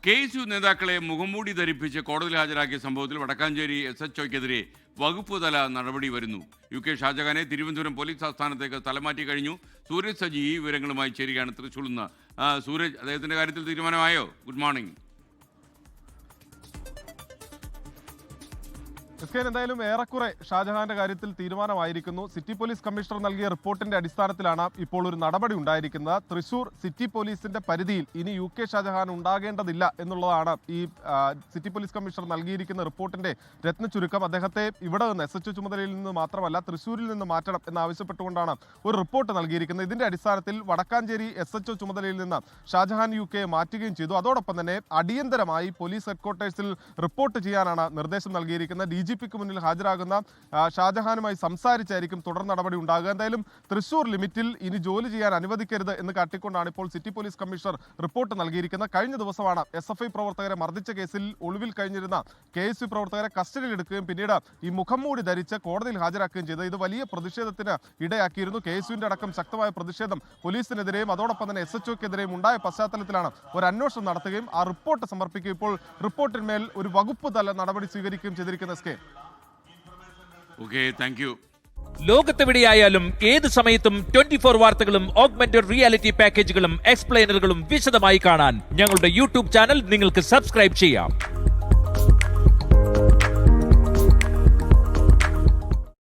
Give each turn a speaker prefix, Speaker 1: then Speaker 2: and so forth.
Speaker 1: KSU നേതാക്കളെ മുഖംമൂടി ധരിപ്പിച്ച് കോടതിയിൽ ഹാജരാക്കിയ സംഭവത്തിൽ വടക്കാഞ്ചേരി SHOയ്ക്കെതിരെ വകുപ്പ് തല നടപടി വരുന്നു. UK ഷാജഹാനെ തിരുവനന്തപുരം പോലീസ് ആസ്ഥാനത്തേക്ക് സ്ഥലമാറ്റി കഴിഞ്ഞു. സൂരജ് സജി ഈ വിവരങ്ങളുമായി ചേരുകയാണ് തൃശ്ശൂരിൽ നിന്ന്. സൂരജ്, അദ്ദേഹത്തിന്റെ കാര്യത്തിൽ തീരുമാനമായോ? Good morning.
Speaker 2: എന്തായാലും ഏറെക്കുറെ ഷാജഹാന്റെ കാര്യത്തിൽ തീരുമാനമായിരിക്കുന്നു. സിറ്റി പോലീസ് കമ്മീഷണർ നൽകിയ റിപ്പോർട്ടിന്റെ അടിസ്ഥാനത്തിലാണ് ഇപ്പോൾ ഒരു നടപടി ഉണ്ടായിരിക്കുന്നത്. തൃശൂർ സിറ്റി പോലീസിന്റെ പരിധിയിൽ ഇനി UK ഷാജഹാൻ ഉണ്ടാകേണ്ടതില്ല എന്നുള്ളതാണ് ഈ സിറ്റി പോലീസ് കമ്മീഷണർ നൽകിയിരിക്കുന്ന റിപ്പോർട്ടിന്റെ രത്നചുരുക്കം. അദ്ദേഹത്തെ ഇവിടെ നിന്ന് SHO ചുമതലയിൽ നിന്ന് മാത്രമല്ല തൃശ്ശൂരിൽ നിന്ന് മാറ്റണം എന്നാവശ്യപ്പെട്ടുകൊണ്ടാണ് ഒരു റിപ്പോർട്ട് നൽകിയിരിക്കുന്നത്. ഇതിന്റെ അടിസ്ഥാനത്തിൽ വടക്കാഞ്ചേരി SHO ചുമതലയിൽ നിന്ന് ഷാജഹാൻ UK മാറ്റുകയും ചെയ്തു. അതോടൊപ്പം തന്നെ അടിയന്തരമായി പോലീസ് ഹെഡ്ക്വാർട്ടേഴ്സിൽ റിപ്പോർട്ട് ചെയ്യാനാണ് നിർദ്ദേശം നൽകിയിരിക്കുന്നത്. DGPക്ക് മുന്നിൽ ഹാജരാകുന്ന ഷാജഹാനുമായി സംസാരിച്ചായിരിക്കും തുടർ നടപടി ഉണ്ടാകുക. എന്തായാലും തൃശൂർ ലിമിറ്റിൽ ഇനി ജോലി ചെയ്യാൻ അനുവദിക്കരുത് എന്ന് കാട്ടിക്കൊണ്ടാണ് ഇപ്പോൾ സിറ്റി പോലീസ് കമ്മീഷണർ റിപ്പോർട്ട് നൽകിയിരിക്കുന്നത്. കഴിഞ്ഞ ദിവസമാണ് SFI പ്രവർത്തകരെ മർദ്ദിച്ച കേസിൽ ഒളിവിൽ കഴിഞ്ഞിരുന്ന KSU പ്രവർത്തകരെ കസ്റ്റഡിയിലെടുക്കുകയും പിന്നീട് ഈ മുഖംമൂടി ധരിച്ച് കോടതിയിൽ ഹാജരാക്കുകയും ചെയ്തത്. ഇത് വലിയ പ്രതിഷേധത്തിന് ഇടയാക്കിയിരുന്നു. KSUവിന്റെ അടക്കം ശക്തമായ പ്രതിഷേധം പോലീസിനെതിരെയും അതോടൊപ്പം തന്നെ SHOയ്ക്കെതിരെയും ഉണ്ടായ പശ്ചാത്തലത്തിലാണ് ഒരു അന്വേഷണം നടത്തുകയും ആ റിപ്പോർട്ട് സമർപ്പിക്കുകയും ഇപ്പോൾ റിപ്പോർട്ടിന്മേൽ ഒരു വകുപ്പ് തല നടപടി സ്വീകരിക്കുകയും ചെയ്തിരിക്കുന്ന
Speaker 3: ലോകത്തെവിടെയായാലും ഏത് സമയത്തും 24 വാർത്തകളും ഓഗ്മെന്റഡ് റിയാലിറ്റി പാക്കേജുകളും എക്സ്പ്ലെയിനറുകളും വിശദമായി കാണാൻ ഞങ്ങളുടെ YouTube ചാനൽ നിങ്ങൾക്ക് സബ്സ്ക്രൈബ് ചെയ്യാം.